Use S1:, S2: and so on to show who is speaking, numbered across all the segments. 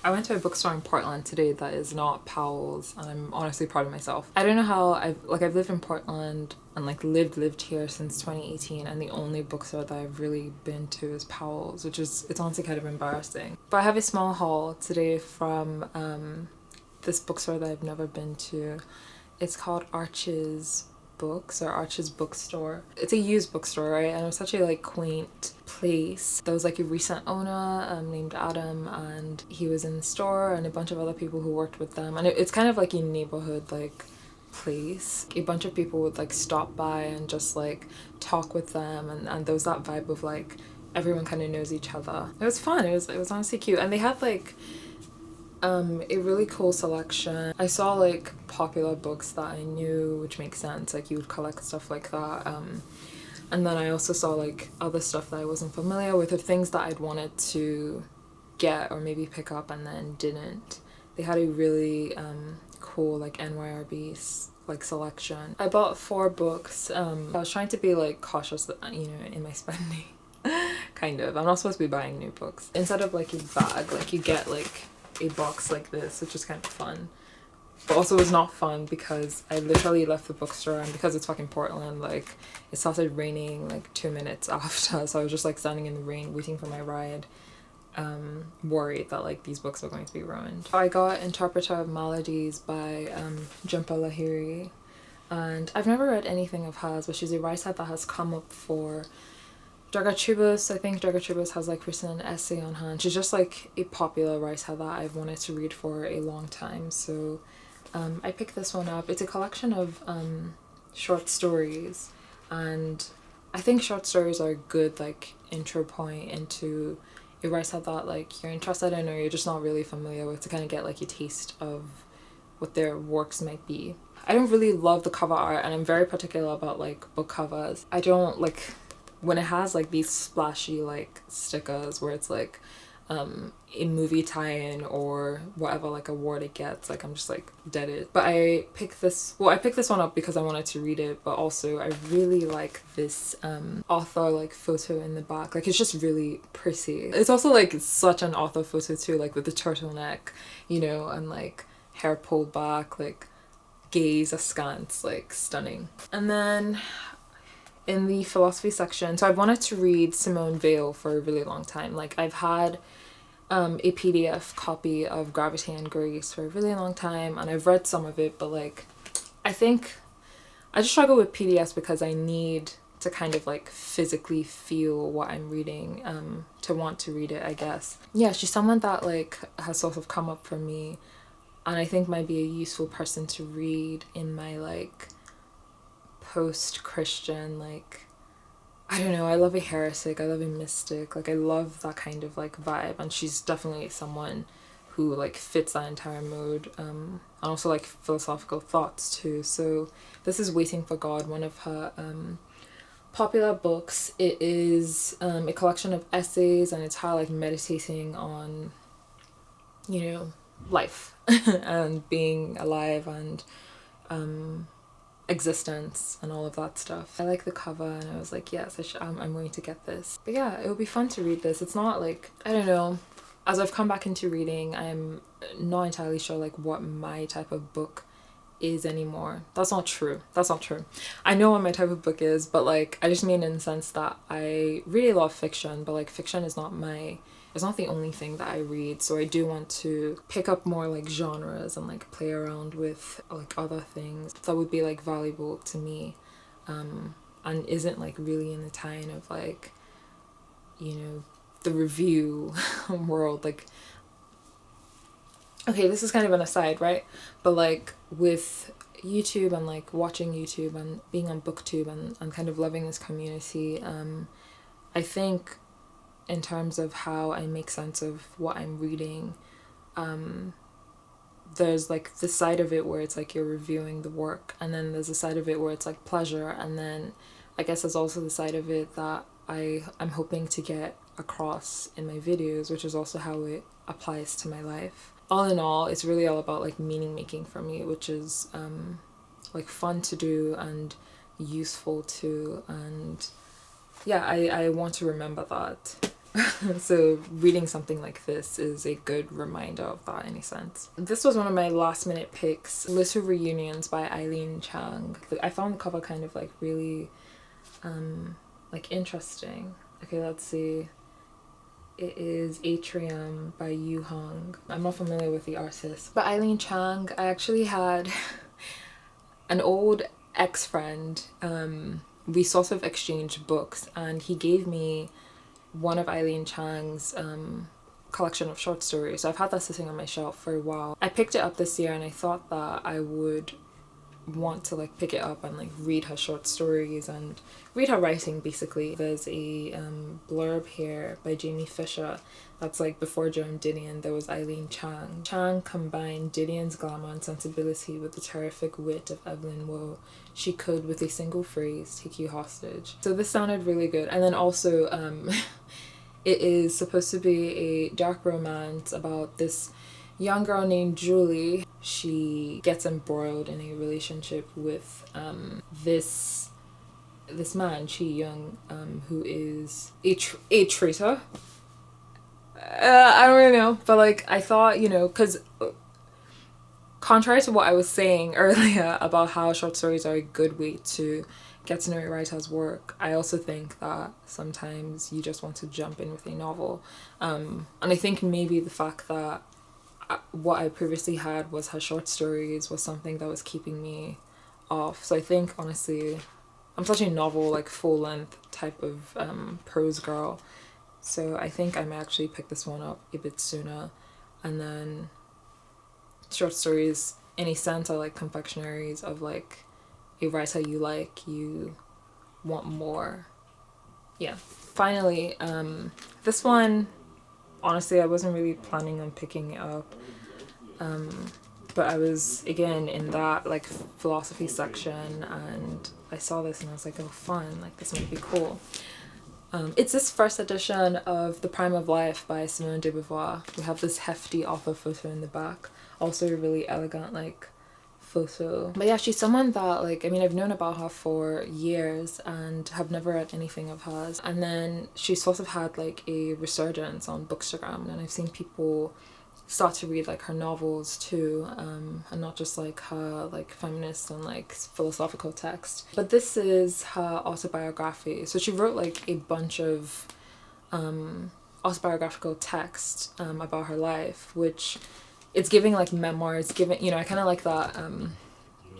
S1: I went to a bookstore in Portland today that is not Powell's, and I'm honestly proud of myself. I don't know how I've lived in Portland and lived here since 2018, and the only bookstore that I've really been to is Powell's, which is, it's honestly kind of embarrassing. But I have a small haul today from this bookstore that I've never been to. It's called Arches Books or Arches Bookstore. It's a used bookstore, right? And it was such a quaint place. There was a recent owner named Adam, and he was in the store, and a bunch of other people who worked with them. And it's kind of a neighborhood place. A bunch of people would stop by and just talk with them, and there was that vibe of everyone kind of knows each other. It was fun. It was honestly cute, and they had a really cool selection. I saw popular books that I knew, which makes sense, you would collect stuff like that, and then I also saw other stuff that I wasn't familiar with, or things that I'd wanted to get or maybe pick up and then didn't. They had a really cool NYRB selection. I bought 4 books. I was trying to be cautious, in my spending. Kind of. I'm not supposed to be buying new books. Instead of a bag, you get a box like this, which is kind of fun. But also it's not fun because I literally left the bookstore, and because it's fucking Portland, it started raining 2 minutes after, so I was just standing in the rain waiting for my ride, worried that these books were going to be ruined. I got Interpreter of Maladies by Jhumpa Lahiri, and I've never read anything of hers, but she's a writer that has come up for Dragachubas. I think Dragachubas has written an essay on her, and she's just a popular writer that I've wanted to read for a long time, so I picked this one up. It's a collection of short stories, and I think short stories are a good intro point into a writer that you're interested in, or you're just not really familiar with, to kind of get a taste of what their works might be. I don't really love the cover art, and I'm very particular about book covers. I don't when it has these splashy stickers where it's a movie tie-in or whatever award it gets, I'm just deaded. But I picked this one up because I wanted to read it, but also I really like this author photo in the back. It's just really pretty. It's also such an author photo too, with the turtleneck, and hair pulled back, gaze askance, stunning. And then in the philosophy section, so I've wanted to read Simone Weil for a really long time. I've had a PDF copy of Gravity and Grace for a really long time, and I've read some of it, but I think I just struggle with PDFs because I need to kind of physically feel what I'm reading to want to read it, I guess. Yeah, she's someone that has sort of come up for me, and I think might be a useful person to read in my post-Christian, I don't know, I love a heretic, I love a mystic, I love that kind of vibe, and she's definitely someone who fits that entire mood, and also philosophical thoughts too. So this is Waiting for God, one of her popular books. It is a collection of essays, and it's her meditating on life and being alive and existence and all of that stuff. I like the cover, and I was yes, I'm going to get this. But yeah, it would be fun to read this. It's not I don't know, as I've come back into reading, I'm not entirely sure what my type of book is anymore. That's not true. I know what my type of book is, but I just mean in the sense that I really love fiction, but fiction is not it's not the only thing that I read, so I do want to pick up more genres and play around with other things that would be valuable to me, and isn't really in the tie-in of the review world. Okay, this is kind of an aside, right? But with YouTube and watching YouTube and being on BookTube and kind of loving this community, I think in terms of how I make sense of what I'm reading, there's the side of it where it's you're reviewing the work, and then there's a side of it where it's pleasure, and then I guess there's also the side of it that I'm hoping to get across in my videos, which is also how it applies to my life. All in all, it's really all about meaning making for me, which is fun to do and useful too, and yeah, I want to remember that. So reading something like this is a good reminder of that in a sense. This was one of my last minute picks, Little Reunions by Eileen Chang. I found the cover kind of like really like interesting. Okay, let's see. It is Atrium by Yu Hong. I'm not familiar with the artist. But Eileen Chang, I actually had an old ex-friend. We sort of exchanged books, and he gave me one of Eileen Chang's collection of short stories. So I've had that sitting on my shelf for a while. I picked it up this year and I thought that I would want to like pick it up and like read her short stories and read her writing basically. There's a blurb here by Jamie Fisher that's like, before Joan Didion there was Eileen Chang. Chang combined Didion's glamour and sensibility with the terrific wit of Evelyn Waugh. She could, with a single phrase, take you hostage. So this sounded really good. And then also it is supposed to be a dark romance about this young girl named Julie. She gets embroiled in a relationship with this man, Chi Young, who is a traitor. I don't really know, but like I thought, you know, because contrary to what I was saying earlier about how short stories are a good way to get to know a writer's work, I also think that sometimes you just want to jump in with a novel. And I think maybe the fact that what I previously had was her short stories was something that was keeping me off. So I think honestly, I'm such a novel, like full length type of prose girl. So I think I might actually pick this one up a bit sooner. And then short stories in a sense are like confectionaries of like a writer you like, you want more. Yeah. Finally, this one, honestly, I wasn't really planning on picking it up. But I was, again, in that like philosophy section and I saw this and I was like, oh fun, like this might be cool. It's this first edition of The Prime of Life by Simone de Beauvoir. We have this hefty author photo in the back. Also a really elegant like photo. But yeah, she's someone that like, I mean, I've known about her for years and have never read anything of hers. And then she sort of had like a resurgence on Bookstagram, and I've seen people start to read like her novels too, and not just like her like feminist and like philosophical text. But this is her autobiography. So she wrote like a bunch of autobiographical text about her life, which it's giving like memoirs, giving, you know, I kind of like that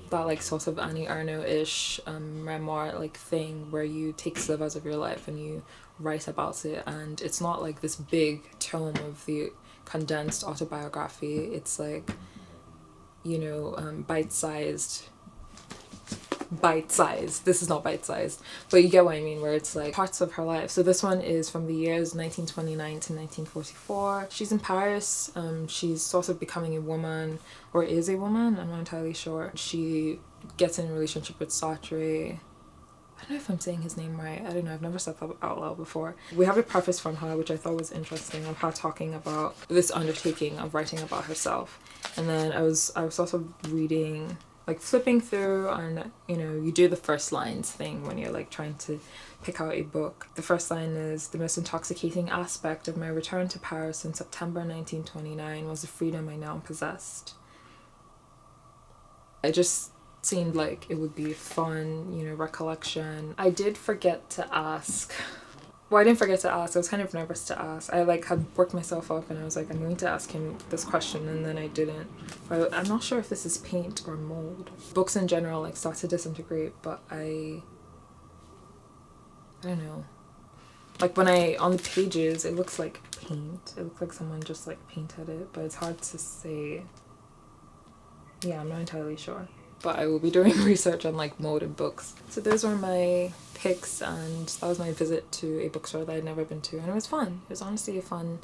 S1: that like sort of Annie Ernaux-ish memoir like thing where you take slivers of your life and you write about it, and it's not like this big tome of the condensed autobiography. It's like, you know, bite-sized. This is not bite-sized, but you get what I mean, where it's like parts of her life. So this one is from the years 1929 to 1944. She's in Paris. She's sort of becoming a woman, or is a woman, I'm not entirely sure. She gets in a relationship with Sartre. I don't know if I'm saying his name right. I don't know. I've never said that out loud before. We have a preface from her, which I thought was interesting, of her talking about this undertaking of writing about herself. And then I was also reading, like flipping through, and you know, you do the first lines thing when you're like trying to pick out a book. The first line is, "The most intoxicating aspect of my return to Paris in September 1929 was the freedom I now possessed." I just seemed like it would be fun, you know, recollection. I did forget to ask. Well, I didn't forget to ask. I was kind of nervous to ask. I like had worked myself up and I was like, I'm going to ask him this question, and then I didn't. I'm not sure if this is paint or mold. Books in general like start to disintegrate, but I don't know. Like when on the pages, it looks like paint. It looks like someone just like painted it, but it's hard to say. Yeah, I'm not entirely sure. But I will be doing research on like mold in books. So those were my picks, and that was my visit to a bookstore that I'd never been to, and it was fun. It was honestly a fun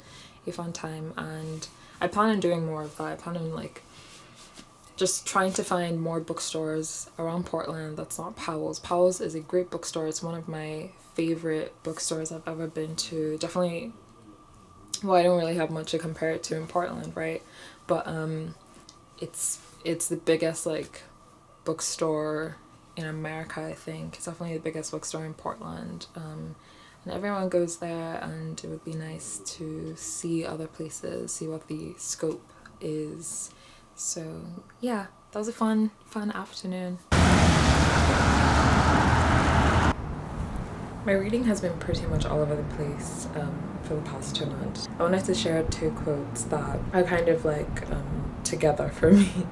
S1: time, and I plan on doing more of that. I plan on like just trying to find more bookstores around Portland that's not Powell's. Powell's is a great bookstore. It's one of my favorite bookstores I've ever been to. Definitely, well, I don't really have much to compare it to in Portland, right? But it's the biggest like bookstore in America, I think. It's definitely the biggest bookstore in Portland. and everyone goes there, and it would be nice to see other places, see what the scope is. So yeah, that was a fun afternoon. My reading has been pretty much all over the place for the past 2 months. I wanted to share 2 quotes that are kind of like together for me.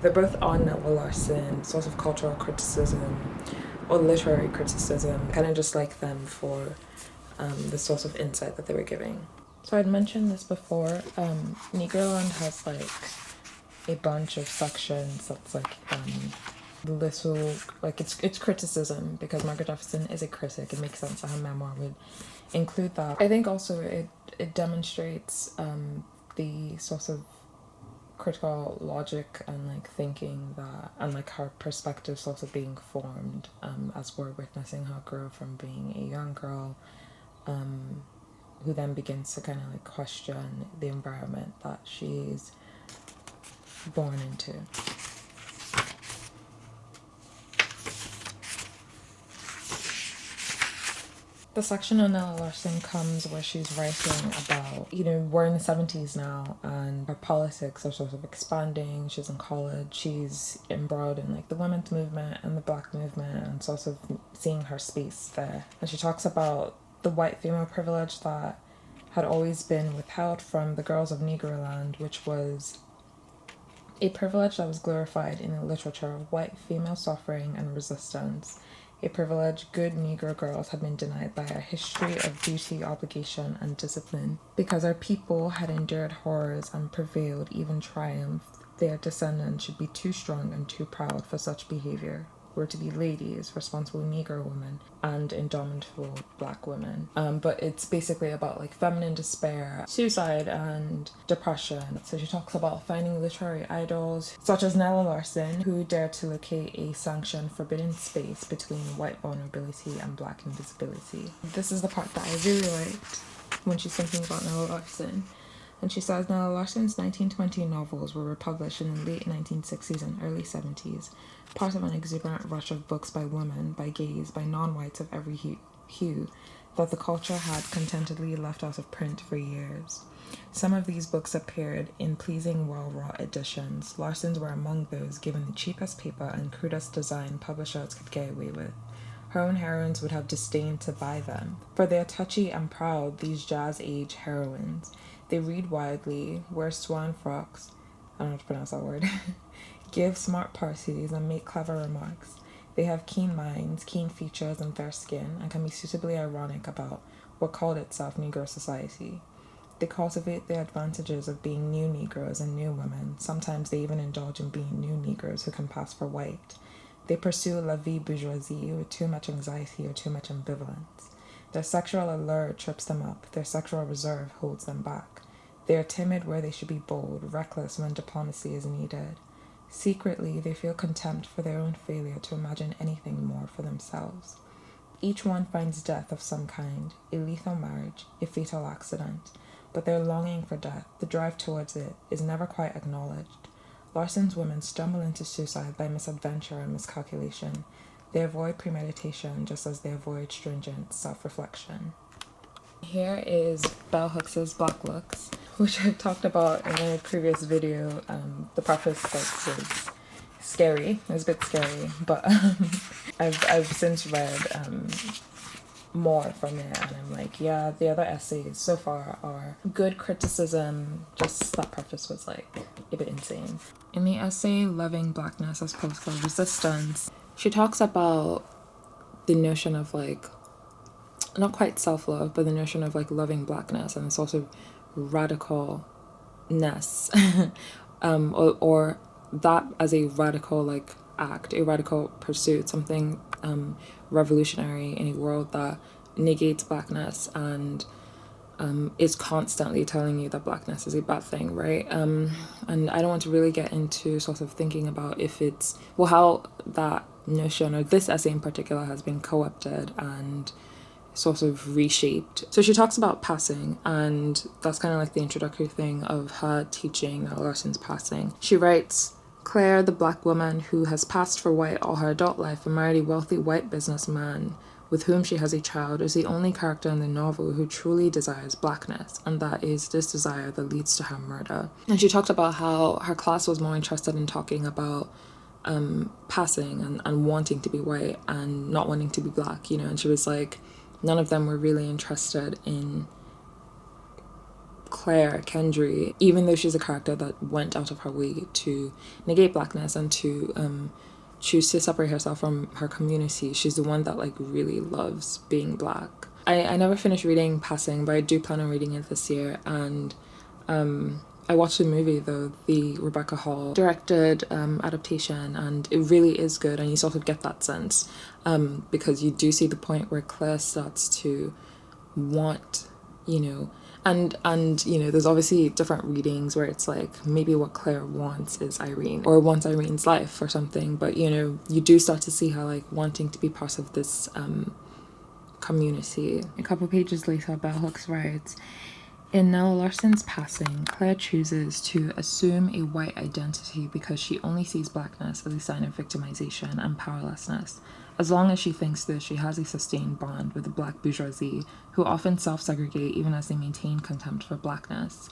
S1: They're both on Nella Larsen, sort of cultural criticism or literary criticism. Kind of just like them for the sort of insight that they were giving. So I'd mentioned this before. Negroland has like a bunch of sections that's like little, like it's criticism, because Margaret Jefferson is a critic. It makes sense that her memoir would include that. I think also it demonstrates the sort of critical logic and like thinking that, and like her perspective sort of being formed as we're witnessing her grow from being a young girl who then begins to kind of like question the environment that she's born into. The section on Nella Larsen comes where she's writing about, we're in the 70s now and her politics are sort of expanding. She's in college. She's embroiled in like the women's movement and the black movement and sort of seeing her space there. And she talks about the white female privilege that had always been withheld from the girls of Negroland, which was a privilege that was glorified in the literature of white female suffering and resistance. A privilege good Negro girls had been denied by our history of duty, obligation, and discipline. Because our people had endured horrors and prevailed, even triumphed, their descendants should be too strong and too proud for such behavior. Were to be ladies, responsible Negro women, and indomitable black women. But it's basically about like feminine despair, suicide, and depression. So she talks about finding literary idols such as Nella Larsen, who dared to locate a sanctioned forbidden space between white vulnerability and black invisibility. This is the part that I really liked when she's thinking about Nella Larsen. And she says Nella Larsen's 1920 novels were republished in the late 1960s and early 70s, part of an exuberant rush of books by women, by gays, by non-whites of every hue that the culture had contentedly left out of print for years. Some of these books appeared in pleasing, well-wrought editions. Larsen's were among those given the cheapest paper and crudest design publishers could get away with. Her own heroines would have disdained to buy them. For they are touchy and proud, these jazz-age heroines. They read widely, wear swan frocks, I don't know how to pronounce that word, give smart parties and make clever remarks. They have keen minds, keen features, and fair skin, and can be suitably ironic about what called itself Negro society. They cultivate the advantages of being new Negroes and new women. Sometimes they even indulge in being new Negroes who can pass for white. They pursue la vie bourgeoisie with too much anxiety or too much ambivalence. Their sexual allure trips them up. Their sexual reserve holds them back. They are timid where they should be bold, reckless when diplomacy is needed. Secretly, they feel contempt for their own failure to imagine anything more for themselves. Each one finds death of some kind, a lethal marriage, a fatal accident, but their longing for death, the drive towards it, is never quite acknowledged. Larsen's women stumble into suicide by misadventure and miscalculation. They avoid premeditation just as they avoid stringent self-reflection. Here is Bell Hooks' Black Looks, which I've talked about in a previous video. The preface was scary. It was a bit scary, but I've since read more from it, and I'm like, yeah, the other essays so far are good criticism. Just that preface was like a bit insane. In the essay Loving Blackness as Political Resistance, she talks about the notion of like, not quite self-love, but the notion of like loving blackness and the sort of radicalness, or that as a radical like act, a radical pursuit, something revolutionary in a world that negates blackness and is constantly telling you that blackness is a bad thing, right? And I don't want to really get into sort of thinking about if it's, well, how that notion, or this essay in particular, has been co-opted and sort of reshaped. So she talks about passing, and that's kind of like the introductory thing of her teaching Nella Larsen's passing. She writes, Claire, the black woman who has passed for white all her adult life and married a wealthy white businessman, with whom she has a child, is the only character in the novel who truly desires blackness, and that is this desire that leads to her murder. And she talked about how her class was more interested in talking about passing and wanting to be white and not wanting to be black, you know, and she was like, none of them were really interested in Claire Kendry, even though she's a character that went out of her way to negate blackness and to choose to separate herself from her community. She's the one that like really loves being black. I never finished reading Passing, but I do plan on reading it this year. And I watched the movie though, the Rebecca Hall directed adaptation, and it really is good, and you sort of get that sense because you do see the point where Claire starts to want, you know, and you know, there's obviously different readings where it's like maybe what Claire wants is Irene or wants Irene's life or something, but you know, you do start to see her like wanting to be part of this community. A couple pages later, Bell Hooks writes, in Nella Larsen's Passing, Claire chooses to assume a white identity because she only sees blackness as a sign of victimization and powerlessness. As long as she thinks this, she has a sustained bond with the black bourgeoisie, who often self-segregate even as they maintain contempt for blackness,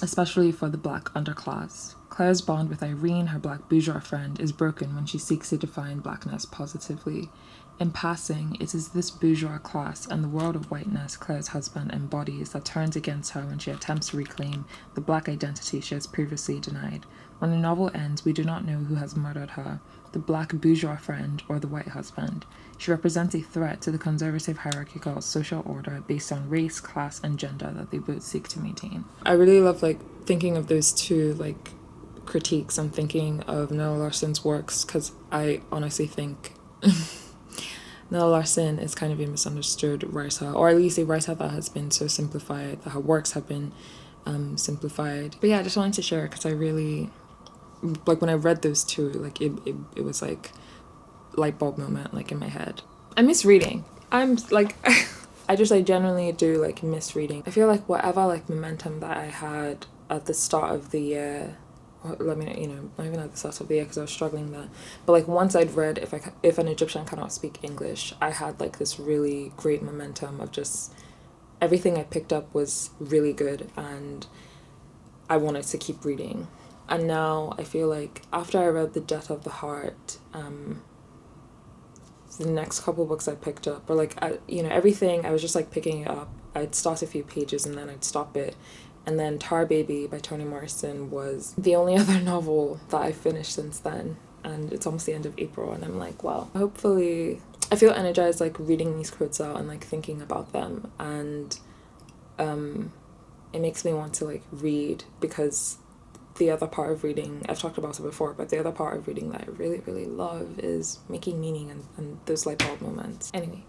S1: especially for the black underclass. Claire's bond with Irene, her black bourgeois friend, is broken when she seeks to define blackness positively. In Passing, it is this bourgeois class and the world of whiteness Claire's husband embodies that turns against her when she attempts to reclaim the black identity she has previously denied. When the novel ends, we do not know who has murdered her, the black bourgeois friend or the white husband. She represents a threat to the conservative hierarchical social order based on race, class, and gender that they both seek to maintain. I really love like thinking of those two like critiques and thinking of Nella Larsen's works, because I honestly think Nella Larsen is kind of a misunderstood writer, or at least a writer that has been so simplified, that her works have been simplified. But yeah, I just wanted to share because I really, like when I read those two, like it was like light bulb moment like in my head. I miss reading. I'm like I genuinely do like miss reading. I feel like whatever like momentum that I had at the start of the year, let me know, you know, not even at the start of the year because I was struggling there, but like once I'd read if an Egyptian cannot speak English, I had like this really great momentum of just everything I picked up was really good and I wanted to keep reading. And now I feel like after I read The Death of the Heart, the next couple books I picked up, or like you know, everything I was just like picking it up. I'd start a few pages and then I'd stop it. And then Tar Baby by Toni Morrison was the only other novel that I finished since then, and it's almost the end of April and I'm like, wow, hopefully I feel energized like reading these quotes out and like thinking about them, and it makes me want to like read, because the other part of reading, I've talked about it before, but the other part of reading that I really, really love is making meaning and those light bulb moments. Anyway,